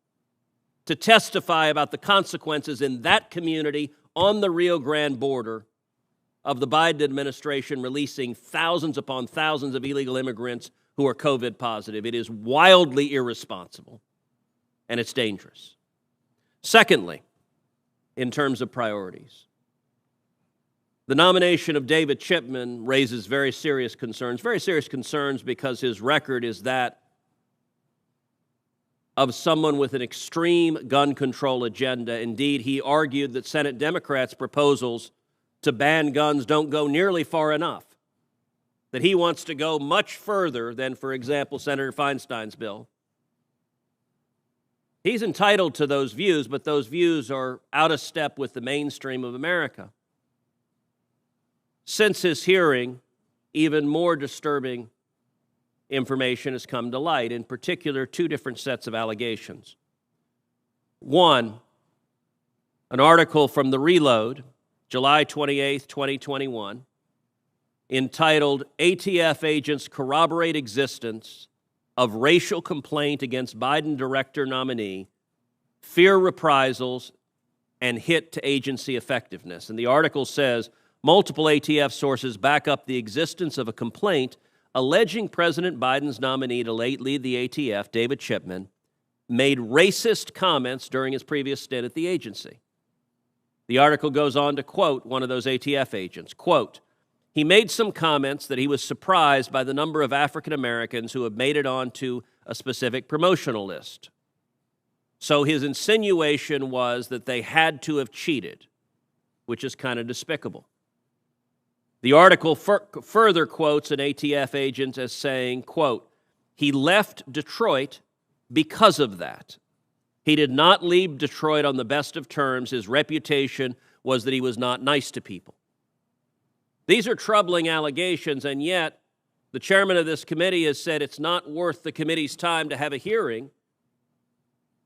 to testify about the consequences in that community on the Rio Grande border of the Biden administration releasing thousands upon thousands of illegal immigrants who are COVID positive. It is wildly irresponsible, and it's dangerous. Secondly, in terms of priorities, the nomination of David Chipman raises very serious concerns because his record is that of someone with an extreme gun control agenda. Indeed, he argued that Senate Democrats' proposals to ban guns don't go nearly far enough, that he wants to go much further than, for example, Senator Feinstein's bill. He's entitled to those views, but those views are out of step with the mainstream of America. Since his hearing, even more disturbing information has come to light, in particular, 2 different sets of allegations. One, an article from The Reload, July 28, 2021, entitled, "ATF Agents Corroborate Existence of Racial Complaint Against Biden Director Nominee, Fear Reprisals, and Hit to Agency Effectiveness." And the article says, multiple ATF sources back up the existence of a complaint alleging President Biden's nominee to lead the ATF, David Chipman, made racist comments during his previous stint at the agency. The article goes on to quote one of those ATF agents, quote, "He made some comments that he was surprised by the number of African Americans who have made it onto a specific promotional list. So his insinuation was that they had to have cheated, which is kind of despicable." The article further quotes an ATF agent as saying, quote, "He left Detroit because of that. He did not leave Detroit on the best of terms. His reputation was that he was not nice to people." These are troubling allegations, and yet the chairman of this committee has said it's not worth the committee's time to have a hearing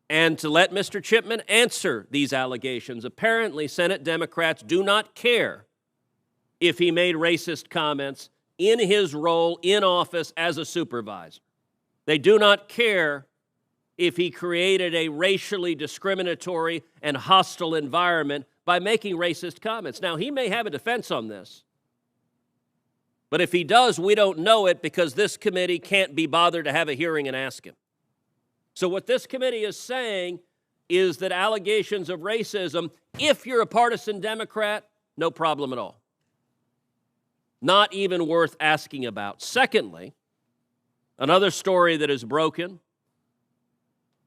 and to let Mr. Chipman answer these allegations. Apparently, Senate Democrats do not care if he made racist comments in his role in office as a supervisor. They do not care if he created a racially discriminatory and hostile environment by making racist comments. Now, he may have a defense on this, but if he does, we don't know it because this committee can't be bothered to have a hearing and ask him. So what this committee is saying is that allegations of racism, if you're a partisan Democrat, no problem at all. Not even worth asking about. Secondly, another story that is broken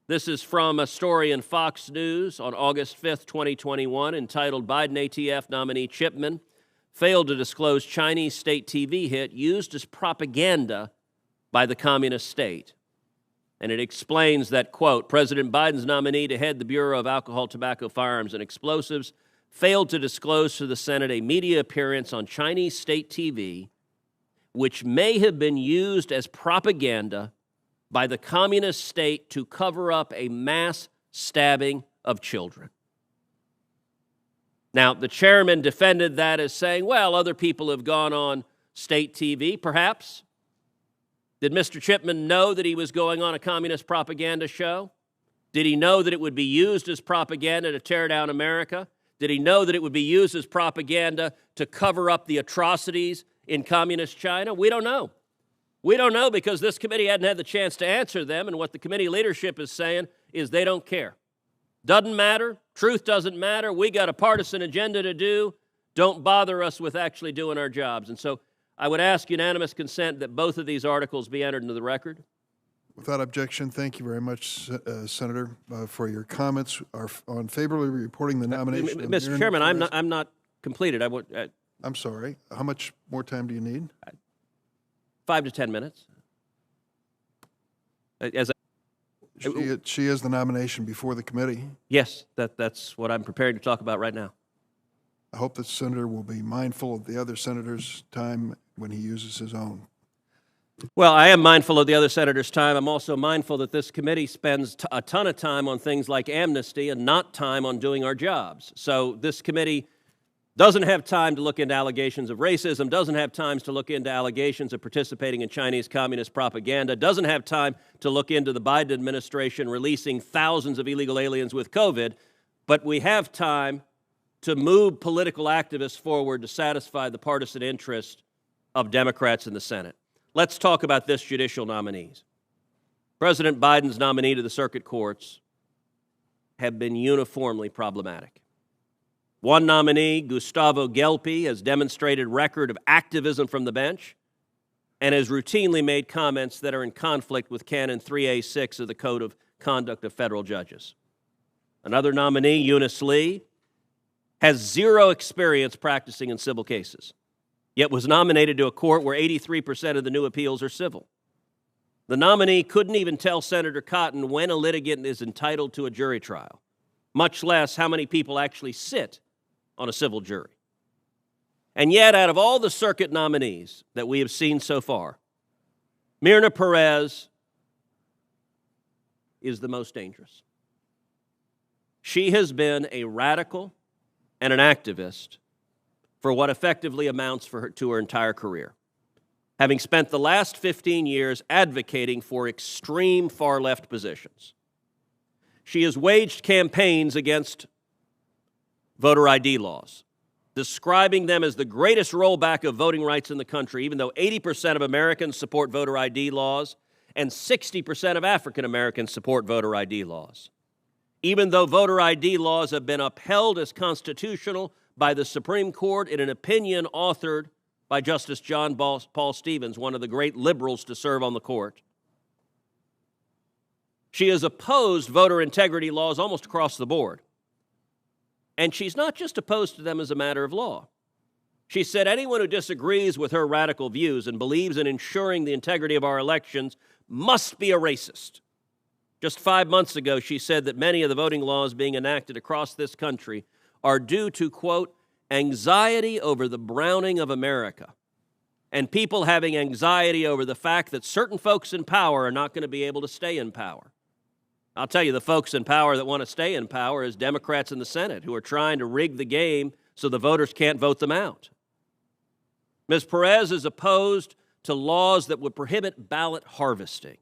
This is from a story in Fox News on August 5th, 2021, entitled Biden ATF nominee Chipman failed to disclose Chinese state TV hit used as propaganda by the communist state. And it explains that, quote, President Biden's nominee to head the Bureau of Alcohol, Tobacco, Firearms, and Explosives failed to disclose to the Senate a media appearance on Chinese state TV, which may have been used as propaganda by the communist state to cover up a mass stabbing of children. Now, the chairman defended that as saying, well, other people have gone on state TV, perhaps. Did Mr. Chipman know that he was going on a communist propaganda show? Did he know that it would be used as propaganda to tear down America? Did he know that it would be used as propaganda to cover up the atrocities in communist China? We don't know. We don't know because this committee hadn't had the chance to answer them, and what the committee leadership is saying is they don't care. Doesn't matter. Truth doesn't matter. We got a partisan agenda to do. Don't bother us with actually doing our jobs. And so I would ask unanimous consent that both of these articles be entered into the record. Without objection, thank you very much, Senator, for your comments on favorably reporting the nomination. Mr. Chairman, I'm not completed. I'm sorry. How much more time do you need? 5 to 10 minutes. She has the nomination before the committee. Yes, that's what I'm prepared to talk about right now. I hope the senator will be mindful of the other senator's time when he uses his own. Well, I am mindful of the other senators' time. I'm also mindful that this committee spends a ton of time on things like amnesty and not time on doing our jobs. So this committee doesn't have time to look into allegations of racism, doesn't have time to look into allegations of participating in Chinese communist propaganda, doesn't have time to look into the Biden administration releasing thousands of illegal aliens with COVID, but we have time to move political activists forward to satisfy the partisan interest of Democrats in the Senate. Let's talk about this judicial nominees. President Biden's nominee to the circuit courts have been uniformly problematic. One nominee, Gustavo Gelpi, has demonstrated record of activism from the bench and has routinely made comments that are in conflict with Canon 3A6 of the Code of Conduct of Federal Judges. Another nominee, Eunice Lee, has zero experience practicing in civil cases, yet was nominated to a court where 83% of the new appeals are civil. The nominee couldn't even tell Senator Cotton when a litigant is entitled to a jury trial, much less how many people actually sit on a civil jury. And yet, out of all the circuit nominees that we have seen so far, Myrna Perez is the most dangerous. She has been a radical and an activist for what effectively amounts to her entire career, having spent the last 15 years advocating for extreme far-left positions. She has waged campaigns against voter ID laws, describing them as the greatest rollback of voting rights in the country, even though 80% of Americans support voter ID laws and 60% of African Americans support voter ID laws. Even though voter ID laws have been upheld as constitutional by the Supreme Court in an opinion authored by Justice John Paul Stevens, one of the great liberals to serve on the court. She has opposed voter integrity laws almost across the board. And she's not just opposed to them as a matter of law. She said anyone who disagrees with her radical views and believes in ensuring the integrity of our elections must be a racist. Just 5 months ago, she said that many of the voting laws being enacted across this country are due to, quote, anxiety over the browning of America, and people having anxiety over the fact that certain folks in power are not going to be able to stay in power. I'll tell you, the folks in power that want to stay in power is Democrats in the Senate who are trying to rig the game so the voters can't vote them out. Ms. Perez is opposed to laws that would prohibit ballot harvesting,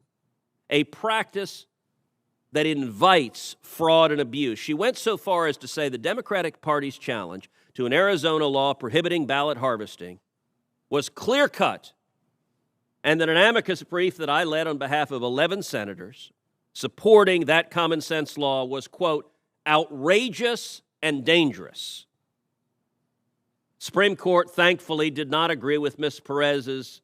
a practice that invites fraud and abuse. She went so far as to say the Democratic Party's challenge to an Arizona law prohibiting ballot harvesting was clear-cut, and that an amicus brief that I led on behalf of 11 senators supporting that common sense law was, quote, outrageous and dangerous. Supreme Court, thankfully, did not agree with Ms. Perez's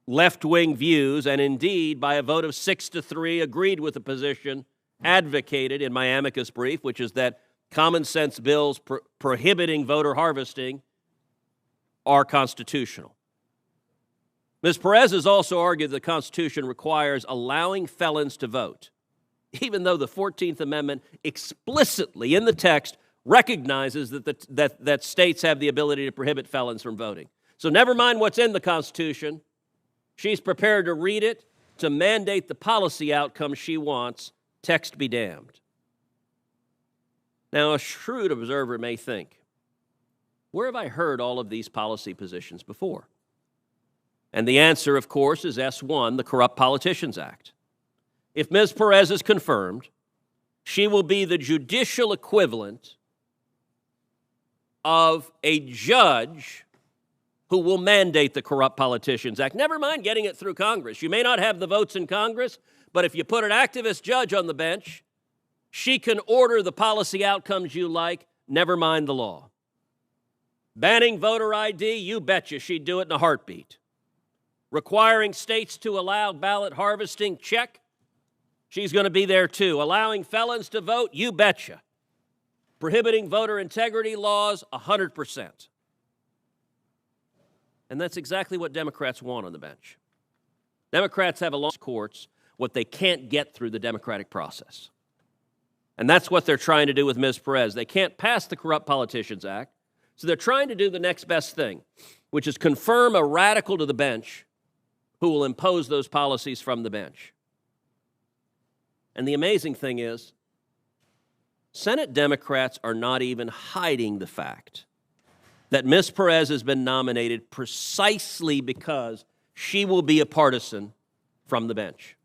left-wing views, and indeed, by a vote of 6-3, agreed with the position advocated in my amicus brief, which is that common sense bills prohibiting voter harvesting are constitutional. Ms. Perez has also argued the Constitution requires allowing felons to vote, even though the 14th Amendment explicitly in the text recognizes that states have the ability to prohibit felons from voting. So never mind what's in the Constitution. She's prepared to read it to mandate the policy outcome she wants. Text be damned. Now, a shrewd observer may think, where have I heard all of these policy positions before? And the answer, of course, is S1, the Corrupt Politicians Act. If Ms. Perez is confirmed, she will be the judicial equivalent of a judge who will mandate the Corrupt Politicians Act. Never mind getting it through Congress. You may not have the votes in Congress, but if you put an activist judge on the bench, she can order the policy outcomes you like, never mind the law. Banning voter ID, you betcha she'd do it in a heartbeat. Requiring states to allow ballot harvesting, check. She's going to be there too. Allowing felons to vote, you betcha. Prohibiting voter integrity laws, 100%. And that's exactly what Democrats want on the bench. Democrats have along courts what they can't get through the democratic process. And that's what they're trying to do with Ms. Perez. They can't pass the Corrupt Politicians Act, so they're trying to do the next best thing, which is confirm a radical to the bench who will impose those policies from the bench. And the amazing thing is, Senate Democrats are not even hiding the fact that Ms. Perez has been nominated precisely because she will be a partisan from the bench.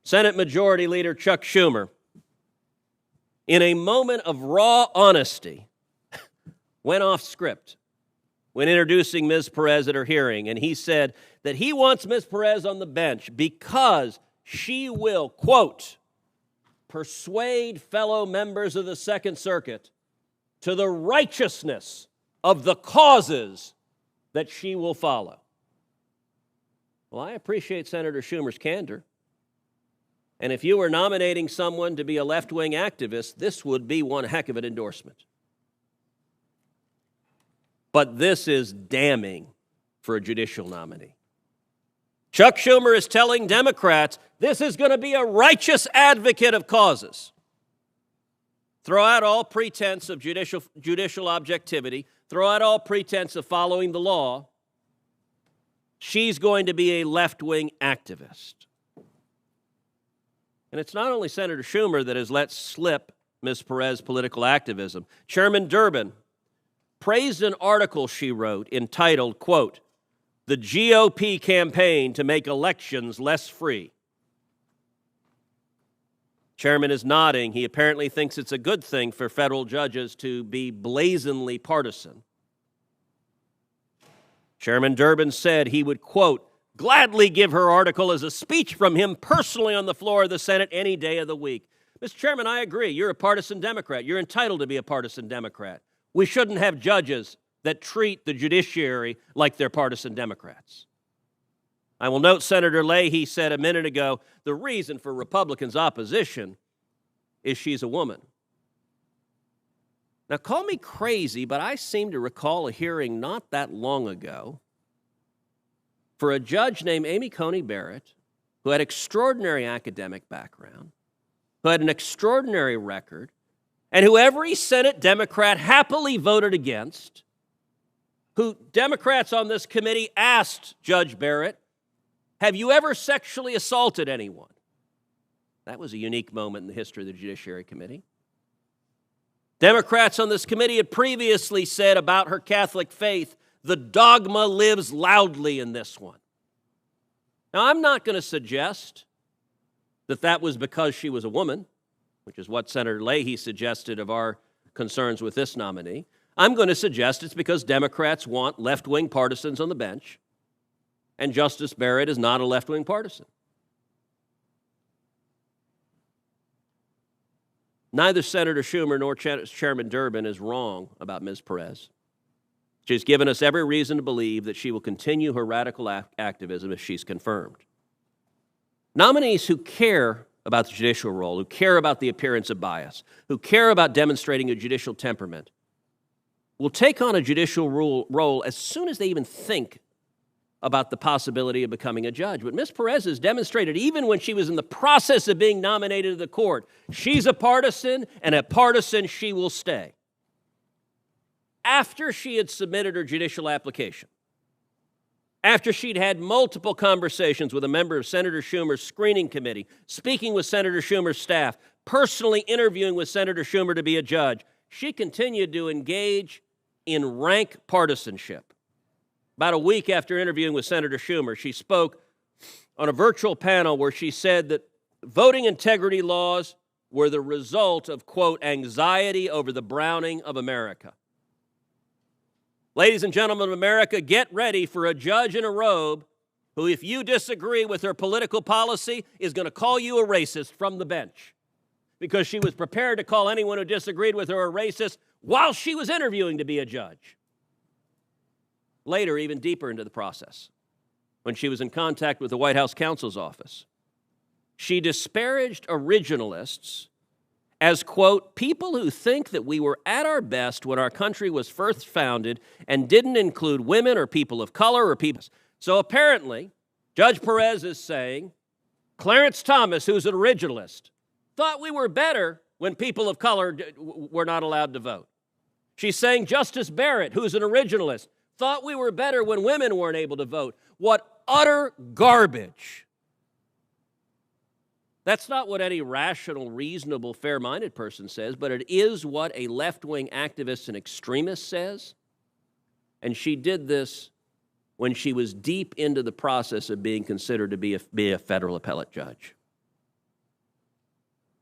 Senate Majority Leader Chuck Schumer, in a moment of raw honesty, went off script when introducing Ms. Perez at her hearing, and he said that he wants Ms. Perez on the bench because she will, quote, persuade fellow members of the Second Circuit to the righteousness of the causes that she will follow. Well, I appreciate Senator Schumer's candor. And if you were nominating someone to be a left-wing activist, this would be one heck of an endorsement. But this is damning for a judicial nominee. Chuck Schumer is telling Democrats this is going to be a righteous advocate of causes. Throw out all pretense of judicial objectivity. Throw out all pretense of following the law. She's going to be a left-wing activist. And it's not only Senator Schumer that has let slip Ms. Perez's political activism. Chairman Durbin praised an article she wrote entitled, quote, "The GOP Campaign to Make Elections Less Free." Chairman is nodding. He apparently thinks it's a good thing for federal judges to be blazingly partisan. Chairman Durbin said he would, quote, "gladly give her article as a speech from him personally on the floor of the Senate any day of the week." Mr. Chairman, I agree. You're a partisan Democrat. You're entitled to be a partisan Democrat. We shouldn't have judges that treat the judiciary like they're partisan Democrats. I will note Senator Leahy said a minute ago, the reason for Republicans' opposition is she's a woman. Now, call me crazy, but I seem to recall a hearing not that long ago for a judge named Amy Coney Barrett, who had extraordinary academic background, who had an extraordinary record, and who every Senate Democrat happily voted against, who Democrats on this committee asked Judge Barrett, "Have you ever sexually assaulted anyone?" That was a unique moment in the history of the Judiciary Committee. Democrats on this committee had previously said about her Catholic faith, the dogma lives loudly in this one. Now, I'm not going to suggest that that was because she was a woman, which is what Senator Leahy suggested of our concerns with this nominee. I'm going to suggest it's because Democrats want left-wing partisans on the bench, and Justice Barrett is not a left-wing partisan. Neither Senator Schumer nor Chairman Durbin is wrong about Ms. Perez. She's given us every reason to believe that she will continue her radical activism if she's confirmed. Nominees who care about the judicial role, who care about the appearance of bias, who care about demonstrating a judicial temperament, will take on a judicial role as soon as they even think about the possibility of becoming a judge. But Ms. Perez has demonstrated, even when she was in the process of being nominated to the court, she's a partisan, and a partisan she will stay. After she had submitted her judicial application, after she'd had multiple conversations with a member of Senator Schumer's screening committee, speaking with Senator Schumer's staff, personally interviewing with Senator Schumer to be a judge, she continued to engage in rank partisanship. About a week after interviewing with Senator Schumer, she spoke on a virtual panel where she said that voting integrity laws were the result of, quote, anxiety over the browning of America. Ladies and gentlemen of America, get ready for a judge in a robe who, if you disagree with her political policy, is going to call you a racist from the bench, because she was prepared to call anyone who disagreed with her a racist while she was interviewing to be a judge. Later, even deeper into the process, when she was in contact with the White House counsel's office, she disparaged originalists as, quote, people who think that we were at our best when our country was first founded and didn't include women or people of color or people. So apparently, Judge Perez is saying Clarence Thomas, who's an originalist, thought we were better when people of color were not allowed to vote. She's saying Justice Barrett, who's an originalist, thought we were better when women weren't able to vote. What utter garbage. That's not what any rational, reasonable, fair-minded person says, but it is what a left-wing activist and extremist says. And she did this when she was deep into the process of being considered to be a federal appellate judge.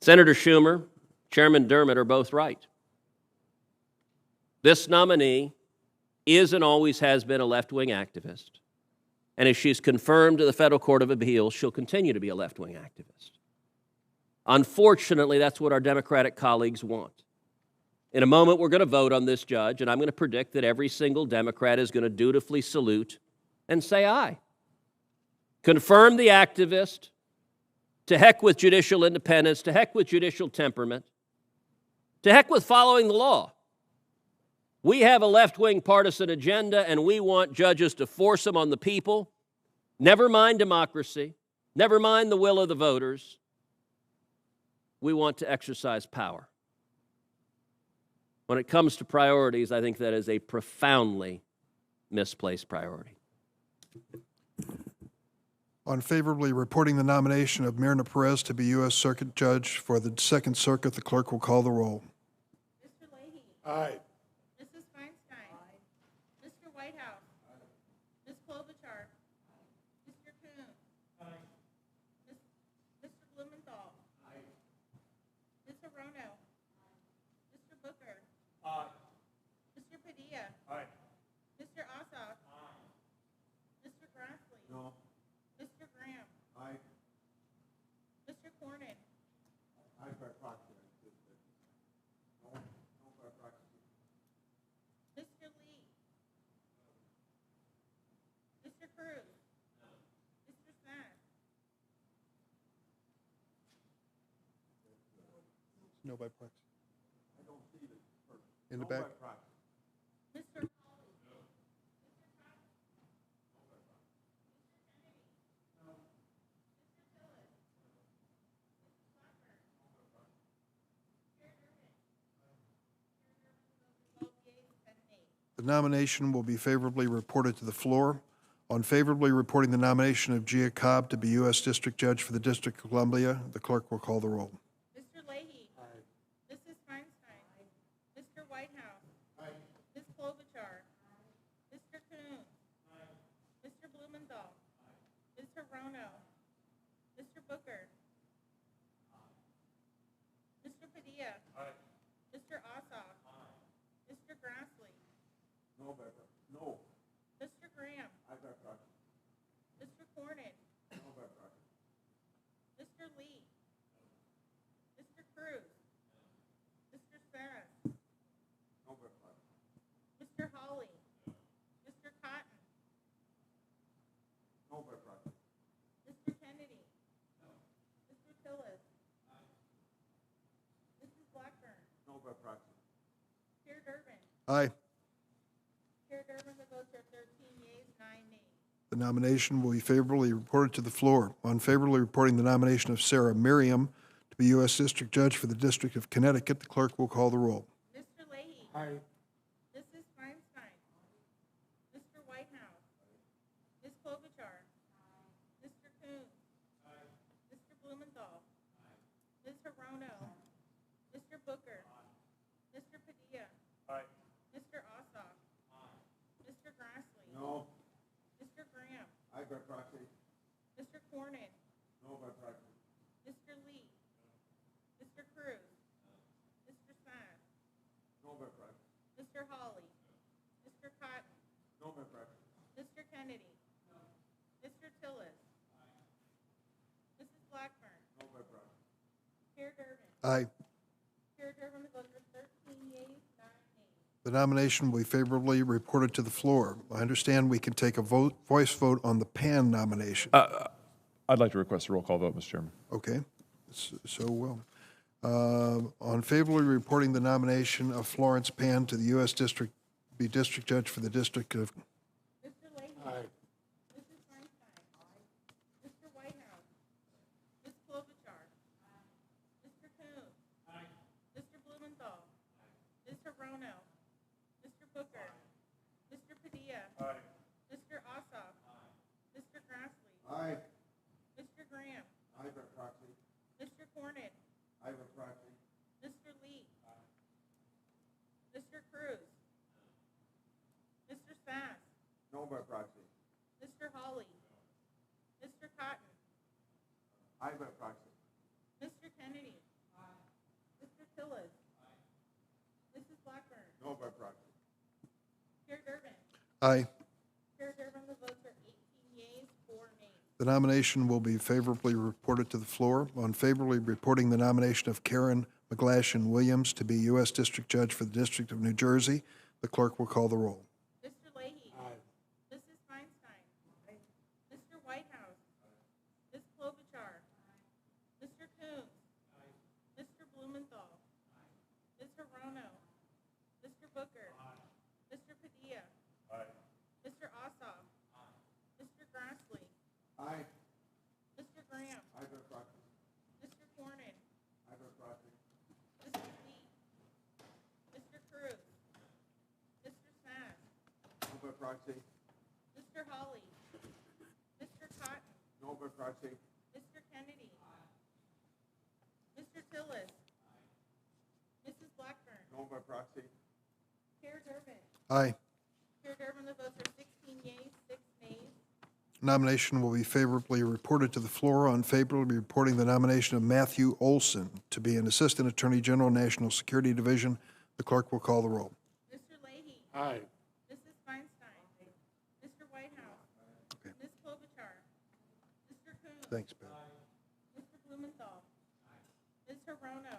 Senator Schumer, Chairman Dermott are both right. This nominee is and always has been a left-wing activist. And if she's confirmed to the Federal Court of Appeals, she'll continue to be a left-wing activist. Unfortunately, that's what our Democratic colleagues want. In a moment, we're going to vote on this judge, and I'm going to predict that every single Democrat is going to dutifully salute and say aye. Confirm the activist. To heck with judicial independence. To heck with judicial temperament. To heck with following the law. We have a left-wing partisan agenda, and we want judges to force them on the people. Never mind democracy. Never mind the will of the voters. We want to exercise power. When it comes to priorities, I think that is a profoundly misplaced priority. On favorably reporting the nomination of Myrna Perez to be U.S. Circuit Judge for the Second Circuit, the clerk will call the roll. Mr. Leahy. Aye. Mrs. Feinstein. Mr. Whitehouse. Ms. Klobuchar. Mr. Kuhn. Mr. Blumenthal. Ms. Hirono. Mr. Booker. Mr. Padilla. Mr. Ossoff. Mr. Grassley. No. Mr. Graham. Aye. Mr. Cornyn. Aye by proxy. No by proxy. Mr. Lee. Mr. Cruz. Mr. Sass. No by proxy. In the back. Mr. The nomination will be favorably reported to the floor. On favorably reporting the nomination of Gia Cobb to be U.S. District Judge for the District of Columbia, the clerk will call the roll. Mr. Leahy. Mrs. Feinstein. Mr. Whitehouse. Ms. Klobuchar. Mr. Kuhn. Mr. Blumenthal. Ms. Hirono. Mr. Booker. Mr. Padilla. Mr. Ossoff. Mr. Grassley. No by proxy. No. Mr. Graham. Aye by proxy. Mr. Cornyn. No by proxy. Mr. Lee. Aye. Chair Durbin, the votes are 13 yeas, 9 nays. The nomination will be favorably reported to the floor. On favorably reporting the nomination of Sarah Miriam to be U.S. District Judge for the District of Connecticut, the clerk will call the roll. Mr. Leahy. Aye. Mrs. Feinstein. Mr. Whitehouse. Ms. Klobuchar. Mr. Coons. Mr. Blumenthal. Ms. Hirono. Mr. Booker. Mr. Padilla. Mr. Ossoff. Mr. Grassley. No. Mr. Graham. Aye by proxy. Mr. Cornyn. No by proxy. Mr. Lee. Mr. Cruz. Mr. Sass. No by proxy. Mr. Hawley. Mr. Cotton. No by proxy. Mr. Kennedy. Mr. Tillis. Mrs. Blackburn. No by proxy. Chair Durbin. Aye. Chair Durbin, the votes are 13 yeas, 9 nays. The nomination will be favorably reported to the floor. I understand we can take a voice vote on the Pan nomination. I'd like to request a roll call vote, Mr. Chairman. Okay, so will. On favorably reporting the nomination of Florence Pan to the U.S. District, be District Judge for the District of, Mr. Leahy. Aye. Mrs. Feinstein. Mr. Whitehouse. Ms. Klobuchar. Mr. Coons. Mr. Blumenthal. Ms. Hirono. Mr. Booker. Mr. Padilla. Mr. Ossoff. Mr. Grassley. Aye. Mr. Graham. Aye by proxy. Mr. Cornyn. Aye by proxy. Mr. Lee. Mr. Cruz. Mr. Sass. No by proxy. Mr. Hawley. Mr. Cotton. Aye by proxy. Mr. Kennedy. Mr. Tillis. Mrs. Blackburn. No by proxy. Chair Durbin. aye. Chair Durbin, the votes are 18 yeas, 4 nays. The nomination will be favorably reported to the floor. On favorably reporting the nomination of Karen McGlashan Williams to be U.S. District Judge for the District of New Jersey, the clerk will call the roll. Mr. Leahy. Mrs. Feinstein. Mr. Whitehouse. Ms. Klobuchar. Mr. Coons. Mr. Blumenthal. Ms. Hirono. Mr. Booker. Mr. Padilla. Mr. Ossoff. Mr. Grassley. Aye. Mr. Graham. Aye by proxy. Mr. Cornyn. Aye by proxy. Mr. Lee. Mr. Cruz. Mr. Sass. No by proxy. Mr. Hawley. Mr. Cotton. No by proxy. Mr. Kennedy. Mr. Tillis. Mrs. Blackburn. No by proxy. Chair Durbin. Aye. Chair Durbin, the votes are 16 yeas, 6 nays. Nomination will be favorably reported to the floor. On favorably reporting the nomination of Matthew Olson to be an Assistant Attorney General, National Security Division, the clerk will call the roll. Mr. Leahy. Aye. Mrs. Feinstein. Mr. Whitehouse. Okay. Ms. Klobuchar. Mr. Coons. Thanks, Ben. Mr. Blumenthal. Ms. Hirono.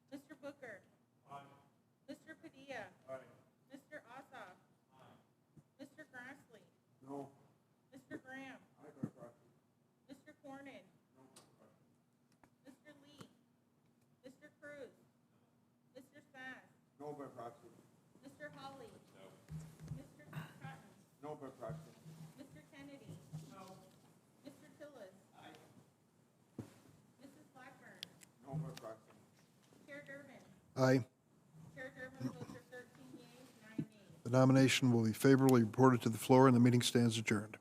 Mr. Booker. Mr. Padilla. Mr. Ossoff. Mr. Grassley. No. Mr. Graham. Aye by proxy. Mr. Cornyn. Mr. Lee. Mr. Cruz. Mr. Sass. No by proxy. Mr. Hawley. Mr. Cotton. No by proxy. Mr. Kennedy. Mr. Tillis. Mrs. Blackburn. No by proxy. Chair Durbin. Aye. Chair Durbin, the votes are 13 yeas, 9 nays. The nomination will be favorably reported to the floor, and the meeting stands adjourned.